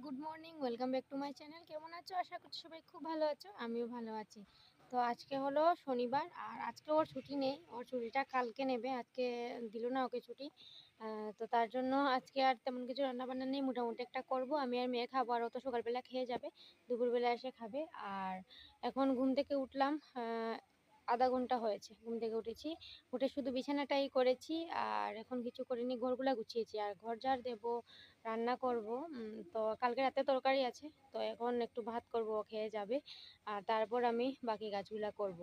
Good morning, welcome back to my channel. কেমন আছো? আশা করছি সবাই খুব ভালো আছো, আমিও ভালো আছি। তো আজকে হলো শনিবার, আর আজকে ওর ছুটি নেই, ওর ছুটিটা কালকে নেবে, আজকে দিল না ওকে ছুটি। তো তার জন্য আজকে আর তেমন কিছু রান্নাবান্না নেই, মোটামুটি একটা করব। আমি আর মেয়ে খাবো, আর ও তো সকালবেলা খেয়ে যাবে, দুপুরবেলা এসে খাবে। আর এখন ঘুম থেকে উঠলাম, আধা ঘন্টা হয়েছে ঘুম থেকে উঠেছি। উঠে শুধু বিছানাটাই করেছি, আর এখন কিছু করিনি, ঘরগুলা গুছিয়েছি, আর ঘর ঝাড় দেবো, রান্না করব। তো কালকে রাতে তরকারি আছে, তো এখন একটু ভাত করব, ও খেয়ে যাবে, আর তারপর আমি বাকি কাজগুলা করব।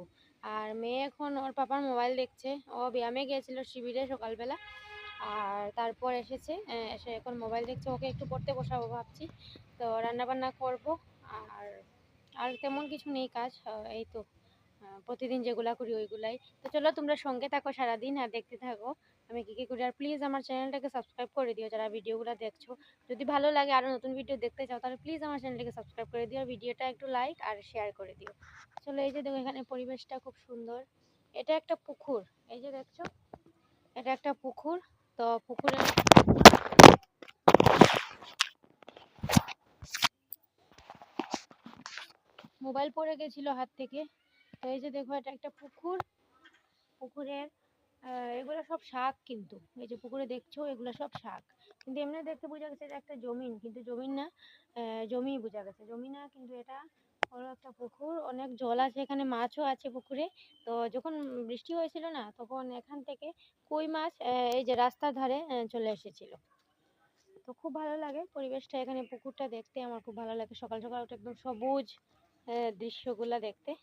আর মেয়ে এখন ওর পাপার মোবাইল দেখছে, ও ব্যায়ামে গিয়েছিল শিবিরে সকালবেলা, আর তারপর এসেছে, এসে এখন মোবাইল দেখছে। ওকে একটু পড়তে বসাবো ভাবছি। তো রান্না বান্না করব, আর আর তেমন কিছু নেই কাজ, এই তো প্রতিদিন যেগুলা করি ওইগুলাই। তো চলো তোমরা সঙ্গে থাকো সারাদিন, আর দেখতে থাকো আমি কী কী করি। আর প্লিজ আমার চ্যানেলটাকে সাবস্ক্রাইব করে দিও যারা ভিডিওগুলো দেখছো। যদি ভালো লাগে আরও নতুন ভিডিও দেখতে চাও, তাহলে প্লিজ আমার চ্যানেলটাকে সাবস্ক্রাইব করে দিও, আর ভিডিওটা একটু লাইক আর শেয়ার করে দিও। চলো, এই যে দেখো এখানে পরিবেশটা খুব সুন্দর। এটা একটা পুকুর, এই যে দেখছো, এটা একটা পুকুর। তো পুকুরে মোবাইল পড়ে গেছিলো হাত থেকে। তো এই যে দেখো, এটা একটা পুকুর। পুকুরের এগুলো সব শাক, কিন্তু এই যে পুকুরে দেখছো এগুলো সব শাক, কিন্তু এমনি দেখতে বোঝা গেছে যে একটা জমিন, কিন্তু জমিন না, জমি বোঝা গেছে, জমি না, কিন্তু এটা হলো একটা পুকুর। অনেক জল আছে এখানে, মাছও আছে পুকুরে। তো যখন বৃষ্টি হয়েছিল না, তখন এখান থেকে কই মাছ এই যে রাস্তার ধারে চলে এসেছিল। তো খুব ভালো লাগে পরিবেশটা এখানে, পুকুরটা দেখতে আমার খুব ভালো লাগে। সকাল সকাল ওটা একদম সবুজ দৃশ্যগুলা দেখতে।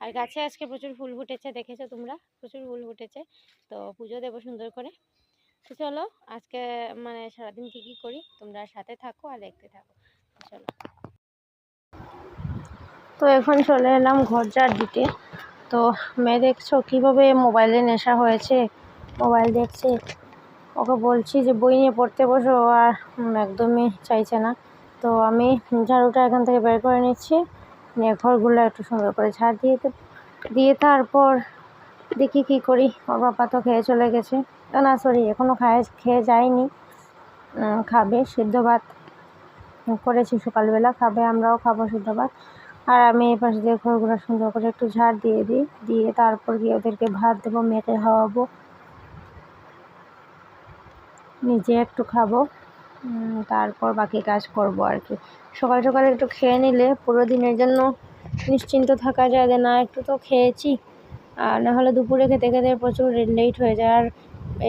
আর গাছে আজকে প্রচুর ফুল ফুটেছে, দেখেছো তোমরা, প্রচুর ফুল ফুটেছে। তো পুজো দেবো সুন্দর করে। তো চলো আজকে মানে সারাদিন কী কী করি তোমরা সাথে থাকো আর দেখতে থাকো। চলো, তো এখন চলে এলাম ঘর ঝাড় দিতে। তো মেয়ে দেখছো কীভাবে মোবাইলে নেশা হয়েছে, মোবাইল দেখছে। ওকে বলছি যে বই নিয়ে পড়তে বসো, আর একদমই চাইছে না। তো আমি ঝাড়ুটা এখান থেকে বের করে নিচ্ছি, নিয়ে ঘরগুলো একটু সুন্দর করে ঝাড় দিয়ে তারপর দেখি কি করি। ওর বাবা তো খেয়ে চলে গেছে, না সরি, এখনও খেয়ে যায়নি, খাবে। সিদ্ধ ভাত করেছি সকালবেলা, খাবে, আমরাও খাবো সিদ্ধ ভাত। আর আমি এই পাশে দিয়ে ঘরগুলো সুন্দর করে একটু ঝাড় দিয়ে তারপর গিয়ে ওদেরকে ভাত দেবো, মেয়েকে খাওয়াবো, নিজে একটু খাবো, তারপর বাকি কাজ করব আর কি। সকাল সকাল একটু খেয়ে নিলে পুরো দিনের জন্য নিশ্চিন্ত থাকা যায়, যে না একটু তো খেয়েছি, আর নাহলে দুপুরে খেতে খেতে প্রচুর লেট হয়ে যায়। আর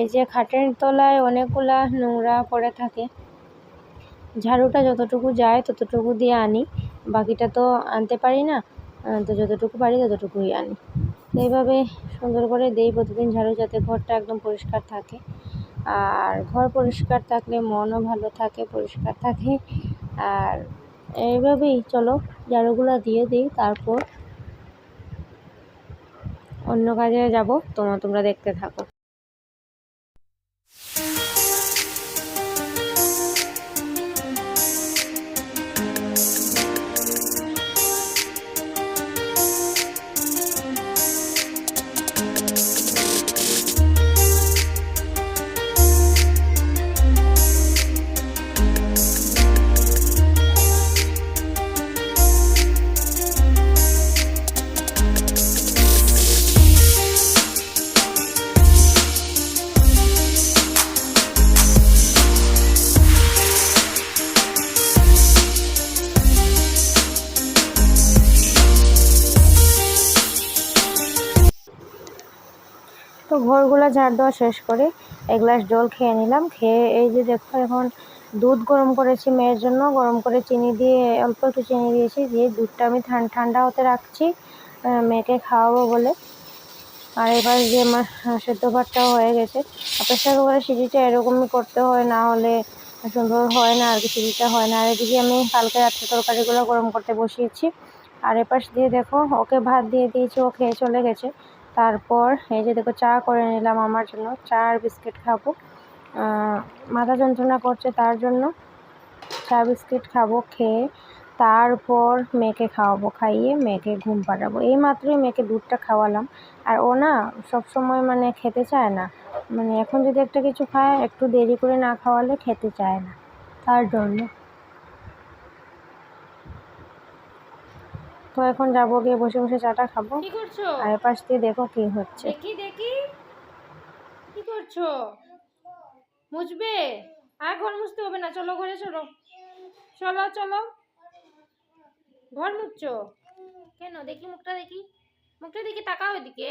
এই যে খাটের তলায় অনেকগুলা নোংরা পড়ে থাকে, ঝাড়ুটা যতটুকু যায় ততটুকু দিয়ে আনি, বাকিটা তো আনতে পারি না। তো যতটুকু পারি ততটুকুই আনি। তো এইভাবে সুন্দর করে দেই প্রতিদিন ঝাড়ু, যাতে ঘরটা একদম পরিষ্কার থাকে। আর ঘর পরিষ্কার থাকলে মনও ভালো থাকে, পরিষ্কার থাকে। আর এইভাবেই চলো ঝাড়ুগুলো দিয়ে দিই, তারপর অন্য কাজে যাব। তোমরা দেখতে থাকো। তো ঘরগুলো ঝাড় দেওয়া শেষ করে এক গ্লাস জল খেয়ে নিলাম। খেয়ে এই যে দেখো, এখন দুধ গরম করেছি মেয়ের জন্য, গরম করে চিনি দিয়ে, অল্প একটু চিনি দিয়েছি, দিয়ে দুধটা আমি ঠান্ডা হতে রাখছি মেয়েকে খাওয়াবো বলে। আর এবার যে আমার সেদ্ধ ভাতটাও হয়ে গেছে। প্রেসার কুকারের সিটিটা এরকমই করতে হয়, না হলে সুন্দর হয় না আর কি, সিটিটা হয় না। আর এদিকে আমি কালকে রাত্রে তরকারিগুলো গরম করতে বসিয়েছি। আর এপাশ দিয়ে দেখো ওকে ভাত দিয়ে দিয়েছি, ও খেয়ে চলে গেছে। তারপর এই যে দেখো চা করে নিলাম আমার জন্য, চা আর বিস্কিট খাবো। মাথা যন্ত্রণা করছে, তার জন্য চা বিস্কিট খাবো। খেয়ে তারপর মেয়েকে খাওয়াবো, খাইয়ে মেয়েকে ঘুম পাড়াবো। এই মাত্রই মেয়েকে দুধটা খাওয়ালাম। আর ও না সবসময় মানে খেতে চায় না, মানে এখন যদি একটা কিছু খায়, একটু দেরি করে না খাওয়ালে খেতে চায় না, তার জন্য। তো এখন যাবো, গিয়ে বসে বসে চাটা খাবো। কি করছো? আর এপাশ দিয়ে দেখো কি হচ্ছে। দেখি দেখি কি করছো? মুছবে? আর ঘর মুছতে হবে না, চলো ঘরে চলো। চলো চলো, ঘর মুছছো কেন? দেখি মুখটা, দেখি মুখটা, দেখি তাকাও এদিকে।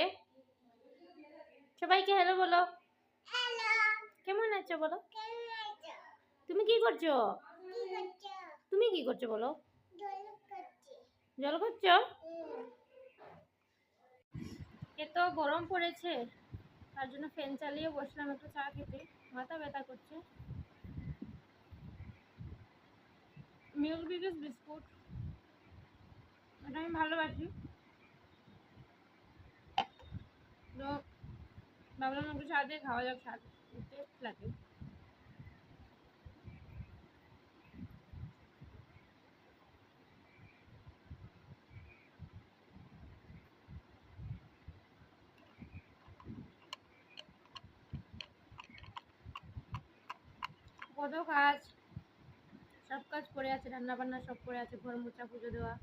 সবাইকে হ্যালো বলো। কেমন আছো বলো। তুমি কি করছো? তুমি কি করছো বলো। জল খাচ্ছ? এত গরম পড়েছে, তার জন্য ফ্যান চালিয়ে বসলাম একটু চা খেতে। মাথা ব্যথা করছে। মিল্ক বিকেস বিস্কুট, এটা আমি ভালোবাসি, তো ভাবলাম একটু চা দিয়ে খাওয়া যাক, স্বাদ টেস্ট লাগে। কত কাজ, সব কাজ পড়ে আছে, রান্না বান্না সব পড়ে আছে, ঘর মোছা, পুজো দেওয়া।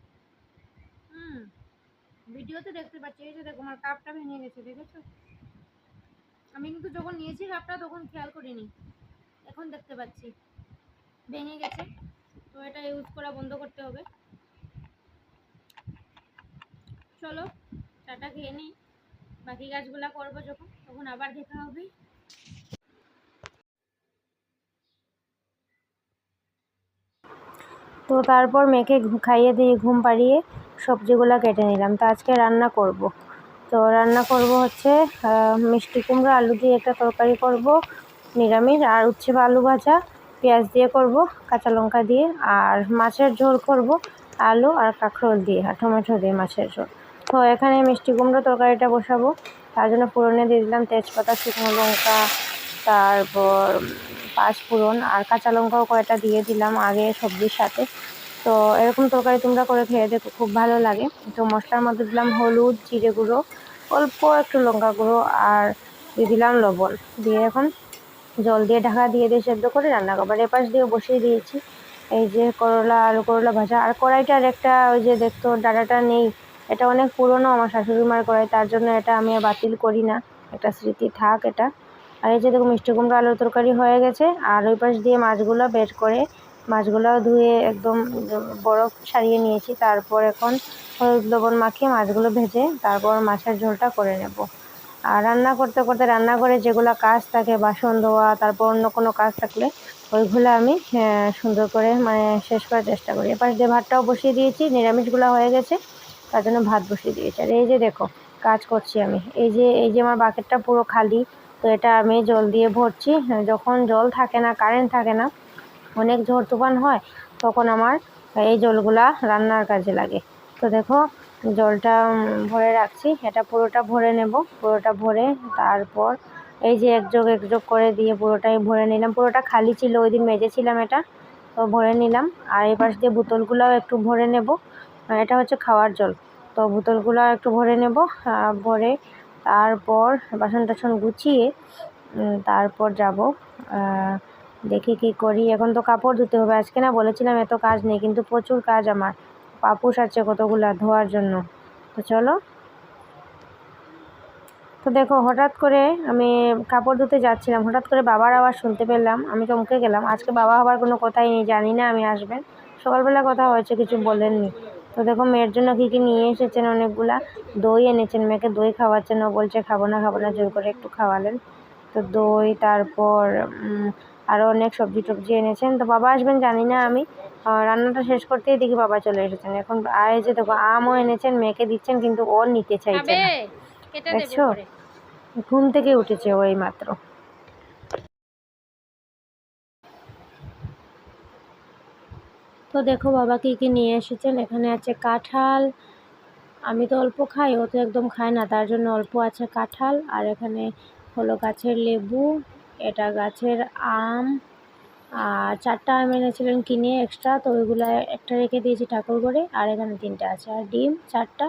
ভিডিওতে দেখতে পাচ্ছি। এই যে দেখো আমার কাপটা ভেঙে গেছে, দেখেছো? আমি কিন্তু যখন নিয়েছি কাপটা তখন খেয়াল করিনি, এখন দেখতে পাচ্ছি ভেঙে গেছে। তো এটা ইউজ করা বন্ধ করতে হবে। চলো চাটা খেয়ে নিই, বাকি কাজগুলো করবো যখন, তখন আবার দেখা হবে। তো তারপর মেয়েকে খাইয়ে দিয়ে ঘুম পাড়িয়ে সবজিগুলো কেটে নিলাম। তো আজকে রান্না করব। তো রান্না করব হচ্ছে মিষ্টি কুমড়ো আলু দিয়ে একটা তরকারি করব নিরামিষ, আর উচ্ছে বা আলু ভাজা পেঁয়াজ দিয়ে করব, কাঁচা লঙ্কা দিয়ে, আর মাছের ঝোল করব আলু আর কাঁকরোল দিয়ে আর টমেটো দিয়ে মাছের ঝোল। তো এখানে মিষ্টি কুমড়ো তরকারিটা বসাবো, তার জন্য ফোড়নে দিয়ে দিলাম তেজপাতা, শুকনো লঙ্কা, তারপর পাঁচফোড়ন আর কাঁচা লঙ্কাও কয়টা দিয়ে দিলাম আগে সবজির সাথে। তো এরকম তরকারি তোমরা করে খেয়ে দেখো, খুব ভালো লাগে। তো মশলার মধ্যে দিলাম হলুদ, জিরে গুঁড়ো, অল্প একটু লঙ্কা গুঁড়ো, আর দিয়ে দিলাম লবণ। দিয়ে এখন জল দিয়ে ঢাকা দিয়ে সেদ্ধ করে রান্না করবো। এপাশ দিয়ে বসিয়ে দিয়েছি এই যে করলা, আলু করলা ভাজা। আর কড়াইটার একটা ওই যে দেখতো ডাটাটা নেই, এটা অনেক পুরনো আমার শাশুড়ি মার কড়াই, তার জন্য এটা আমি বাতিল করি না, একটা স্মৃতি থাক এটা। আর এই যে দেখো মিষ্টি কুমড়ো আলুর তরকারি হয়ে গেছে। আর ওই পাশ দিয়ে মাছগুলো বের করে মাছগুলো ধুয়ে একদম বরফ ছাড়িয়ে নিয়েছি। তারপর এখন হলুদ লবণ মাখিয়ে মাছগুলো ভেজে তারপর মাছের ঝোলটা করে নেব। আর রান্না করতে করতে রান্নাঘরে যেগুলো কাজ থাকে, বাসন ধোয়া, তারপর অন্য কোনো কাজ থাকলে ওইগুলো আমি সুন্দর করে শেষ করার চেষ্টা করি। এপাশ দিয়ে ভাতটাও বসিয়ে দিয়েছি, নিরামিষগুলো হয়ে গেছে, তার জন্য ভাত বসিয়ে দিয়েছি। আর এই যে দেখো কাজ করছি আমি, এই যে আমার বাকেটটা পুরো খালি, তো এটা আমি জল দিয়ে ভরছি। যখন জল থাকে না, কারেন্ট থাকে না, অনেক ঝড় তুফান হয়, তখন আমার এই জলগুলা রান্নার কাজে লাগে। তো দেখো জলটা ভরে রাখছি, এটা পুরোটা ভরে নেব। পুরোটা ভরে তারপর এই যে এক যোগ করে দিয়ে পুরোটাই ভরে নিলাম। পুরোটা খালি ছিল, ওই দিন মেজেছিলাম এটা, তো ভরে নিলাম। আর এই পাশ দিয়ে বোতলগুলোও একটু ভরে নেব, এটা হচ্ছে খাওয়ার জল। তো বোতলগুলো একটু ভরে নেব, ভরে তারপর বাসন টাসন গুছিয়ে তারপর যাব। দেখি কি করি। এখন তো কাপড় ধুতে হবে আজকে, না বলেছিলাম এত কাজ নেই, কিন্তু প্রচুর কাজ আমার, পাপোশ আছে কতগুলা ধোয়ার জন্য। তো চলো। তো দেখো হঠাৎ করে আমি কাপড় ধুতে যাচ্ছিলাম, হঠাৎ করে বাবার আওয়াজ শুনতে পেলাম, আমি চমকে গেলাম। আজকে বাবা হবার কোনো কথাই নেই, জানি না আমি আসবেন, সকালবেলা কথা হয়েছে, কিছু বলেননি। তো দেখো মেয়ের জন্য কী কী নিয়ে এসেছেন, অনেকগুলা দই এনেছেন, মেয়েকে দই খাওয়াচ্ছেন, ও বলছে খাবো না খাবো না, জোর করে একটু খাওয়ালেন। তো দই, তারপর আরও অনেক সবজি টবজি এনেছেন। তো বাবা আসবেন জানি না আমি, রান্নাটা শেষ করতেই দেখি বাবা চলে এসেছেন এখন। আর এই যে দেখো আমও এনেছেন, মেয়েকে দিচ্ছেন, কিন্তু ও নিতে চাইছে না, দেখছো? ঘুম থেকে উঠেছে ওই মাত্র। তো দেখো বাবা কী কী নিয়ে এসেছেন। এখানে আছে কাঁঠাল, আমি তো অল্প খাই, ও তো একদম খায় না, তার জন্য অল্প আছে কাঁঠাল। আর এখানে হলো গাছের লেবু, এটা গাছের আম, আর 4টা আম এনেছিলেন কিনে এক্সট্রা, তো ওইগুলো একটা রেখে দিয়েছি ঠাকুর ঘরে। আর এখানে 3টা আছে, আর ডিম 4টা,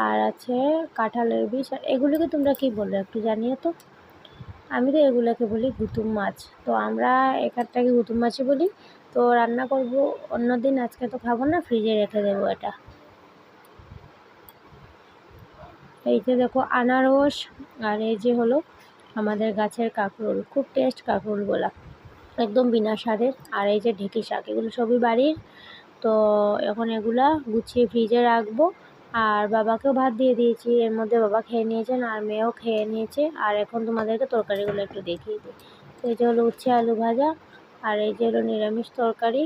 আর আছে কাঁঠালের বীজ। আর এগুলোকে তোমরা কি বলো একটু জানিও তো। আমি তো এগুলোকে বলি গুতুম মাছ, তো আমরা এখানটাকে গুতুম মাছই বলি। তো রান্না করব অন্য দিন, আজকে তো খাবো না, ফ্রিজে রেখে দেবো এটা। এই যে দেখো আনারস, আর এই যে হলো আমাদের গাছের কাঁকরোল, খুব টেস্ট কাঁকরোলগুলা, একদম বিনা সারের। আর এই যে ঢেঁকি শাক, এগুলো সবই বাড়ির। তো এখন এগুলা গুছিয়ে ফ্রিজে রাখবো। আর বাবাকেও ভাত দিয়ে দিয়েছি, এর মধ্যে বাবা খেয়ে নিয়েছেন আর মেয়েও খেয়ে নিয়েছে। আর এখন তোমাদেরকে তরকারিগুলো একটু দেখিয়ে দিই। তো এই যে হলো উচ্ছে আলু ভাজা, আর এই যে হলো নিরামিষ তরকারি,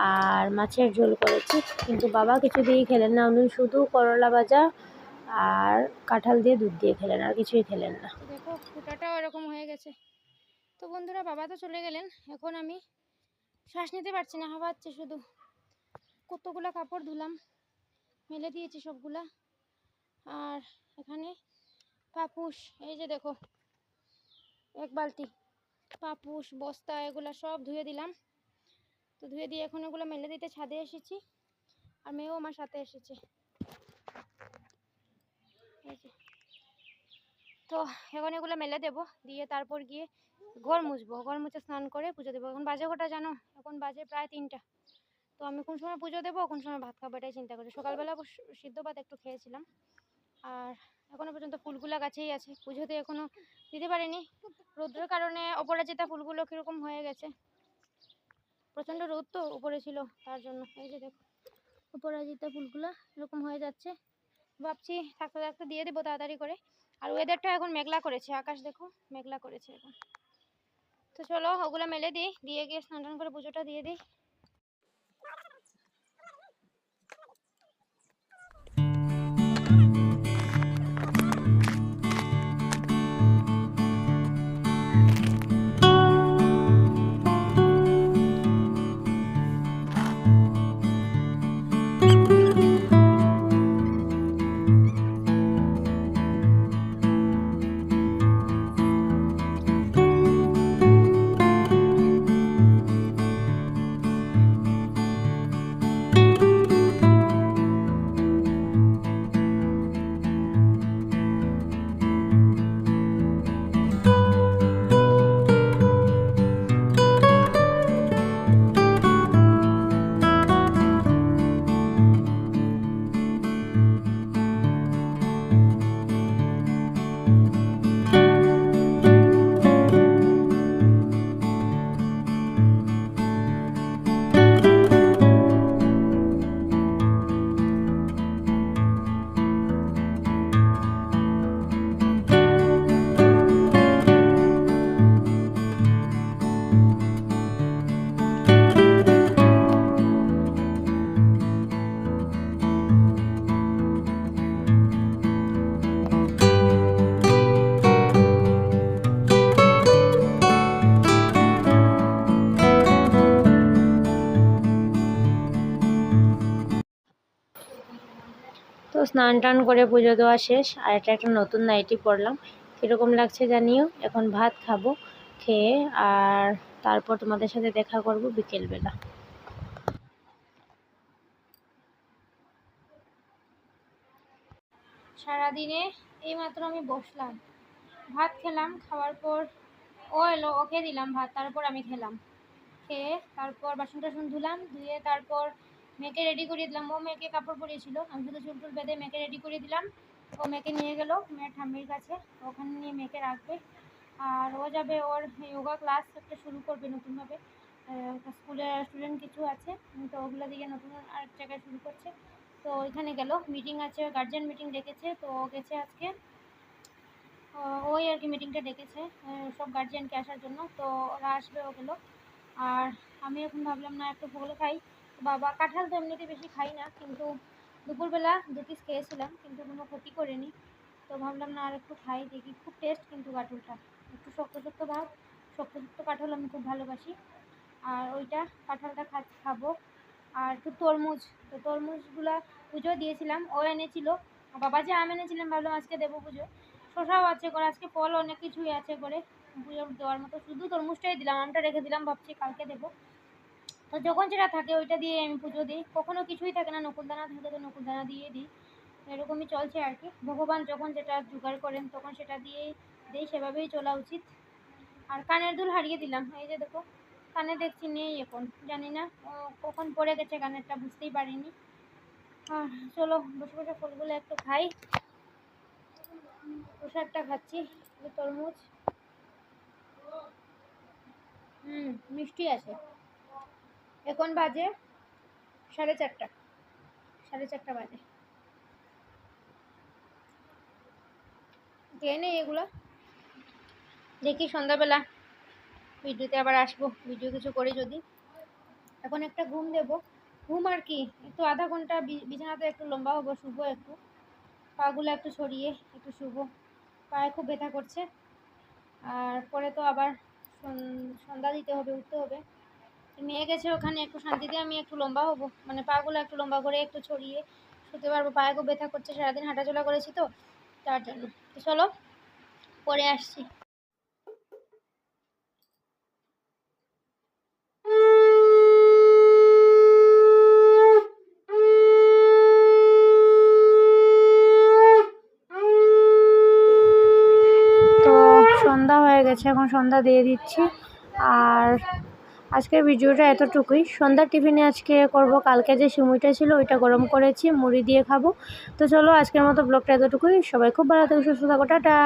আর মাছের ঝোল করেছি। কিন্তু বাবা কিছু দিয়েই খেলেন না, উনি শুধু করলা ভাজা আর কাঁঠাল দিয়ে দুধ দিয়ে খেলেন, আর কিছুই খেলেন না। দেখো ফুটাটাও এরকম হয়ে গেছে। তো বন্ধুরা, বাবা তো চলে গেলেন, এখন আমি শ্বাস নিতে পারছি না, হাঁপাচ্ছে শুধু। কতগুলা কাপড় ধুলাম, মেলে দিয়েছি সবগুলা। আর এখানে পাপুস, এই যে দেখো এক বালতি পাপুস, বস্তা, এগুলা সব ধুয়ে দিলাম। তো ধুয়ে দিয়ে এখন এগুলো মেলে দিতে ছাদে এসেছি, আর মেয়েও আমার সাথে এসেছে। তো এখন এগুলো মেলে দেবো, দিয়ে তারপর গিয়ে ঘর মুছবো, ঘর মুছে স্নান করে পুজো দেবো। এখন বাজে কটা জানো? এখন বাজে প্রায় 3টা। তো আমি কোন সময় পুজো দেবো, কোন সময় ভাত খাবো, এটাই চিন্তা করি। সকালবেলা সিদ্ধ ভাত একটু খেয়েছিলাম। আর এখনো পর্যন্ত ফুলগুলো গাছেই আছে, পুজোতে এখনো দিতে পারিনি। রোদ্রের কারণে অপরাজিতা ফুলগুলো কিরকম হয়ে গেছে, প্রচণ্ড রোদ তো উপরে ছিল, তার জন্য। এই যে দেখো অপরাজিতা ফুলগুলো এরকম হয়ে যাচ্ছে। ভাবছি থাকতে থাকতে দিয়ে দেবো তাড়াতাড়ি করে। আর ওয়েদারটা এখন মেঘলা করেছে, আকাশ দেখো মেঘলা করেছে এখন। তো চলো ওগুলো মেলে দিই, দিয়ে গিয়ে স্নান টান করে পুজোটা দিয়ে দিই। তো স্নান টান করে পুজো দেওয়া শেষ, আর এটা একটা নতুন নাইটি পরলাম, কীরকম লাগছে জানিও। এখন ভাত খাবো, খেয়ে আর তারপর তোমাদের সাথে দেখা করব বিকেলবেলা। সারাদিনে এইমাত্র আমি বসলাম, ভাত খেলাম, খাওয়ার পর ও এলো, ওকে দিলাম ভাত, তারপর আমি খেলাম। খেয়ে তারপর বাসন টাসন ধুলাম, ধুয়ে তারপর মেয়েকে রেডি করিয়ে দিলাম। ও মেয়েকে কাপড় পরিয়েছিল, আমি শুধু চুল টুল বেঁধে মেয়েকে রেডি করে দিলাম। ও মেয়েকে নিয়ে গেল মেয়ের ঠাম্মির কাছে, ওখানে নিয়ে মেয়েকে রাখবে। আর ও যাবে, ওর যোগা ক্লাস একটা শুরু করবে নতুনভাবে, স্কুলের স্টুডেন্ট কিছু আছে, তো ওগুলো দিকে নতুন আর জায়গায় শুরু করছে। তো ওইখানে গেল, মিটিং আছে, গার্জিয়ান মিটিং ডেকেছে, তো ও গেছে আজকে। ওই আর কি মিটিংটা ডেকেছে সব গার্জিয়ানকে আসার জন্য, তো ওরা আসবে, ও গেলো। আর আমি এখন ভাবলাম না একটু ফল খাই। বাবা কাঁঠাল তো এমনিতে বেশি খাই না, কিন্তু দুপুরবেলা 2 পিস খেয়েছিলাম, কিন্তু কোনো ক্ষতি করেনি। তো ভাবলাম না আর একটু খাই, দেখি। খুব টেস্ট কিন্তু কাঁঠালটা, একটু শক্ত শক্ত ভাব, শক্ত শক্ত কাঁঠাল আমি খুব ভালোবাসি। আর ওইটা কাঁঠালটা খাবো। আর একটু তরমুজ, তো তরমুজগুলা পুজো দিয়েছিলাম, ও এনেছিল। বাবা যে আম এনেছিলাম, ভাবলাম আজকে দেবো পুজো। শসাও আছে করে, আজকে ফল অনেক কিছুই আছে করে পুজো দেওয়ার মতো, শুধু তরমুজটাই দিলাম, আমটা রেখে দিলাম, ভাবছি কালকে দেবো। তো যখন যেটা থাকে ওইটা দিয়ে আমি পুজো দিই। কখনো কিছুই থাকে না, নকুলদানা থাকে তো নকুলদানা দিয়ে দিই, এরকমই চলছে আর কি। ভগবান যখন যেটা জোগাড় করেন তখন সেটা দিয়েই দিই, সেভাবেই চলা উচিত। আর কানের দুল হারিয়ে দিলাম, এই যে দেখো কানে দেখছি নেই এখন, জানি না কখন পড়ে গেছে কানেরটা, বুঝতেই পারিনি। আর চলো বসে বসে ফলগুলো একটু খাই। প্রসাদটা খাচ্ছি, তরমুজ। মিষ্টি আছে। এখন বাজে 4:30, 4:30 বাজে। খেয়ে নেই এগুলো, দেখি সন্ধ্যাবেলা ভিডিওতে আবার আসবো, ভিডিও কিছু করি যদি। এখন একটা ঘুম দেবো, ঘুম আর কি, একটু আধা ঘন্টা বিছানাতে একটু লম্বা হবো, শুবো একটু, পাগুলো একটু ছড়িয়ে একটু শুবো, পায়ে খুব ব্যথা করছে। আর পরে তো আবার সন্ধ্যা দিতে হবে, উঠতে হবে। মেয়ে গেছে ওখানে, একটু শান্তিতে আমি একটু লম্বা হবো, মানে পাগুলো একটু লম্বা করে একটু ছড়িয়ে শুতে পারবো, পায়ে খুব ব্যথা করছে, সারাদিন হাঁটাচলা করেছি তো, তার জন্য। তো চলো পরে আসছি। তো সন্ধ্যা হয়ে গেছে, এখন সন্ধ্যা দিয়ে দিচ্ছি। আর আজকের ভিডিওটা এতটুকুই। সন্ধ্যার টিফিনে আজকে করব কালকে যে সিমুইটা ছিল ওইটা গরম করেছি, মুড়ি দিয়ে খাবো। তো চলো আজকের মতো ব্লগটা এতটুকুই। সবাই খুব ভালো থাকো, সুস্থ থাকো, টাটা।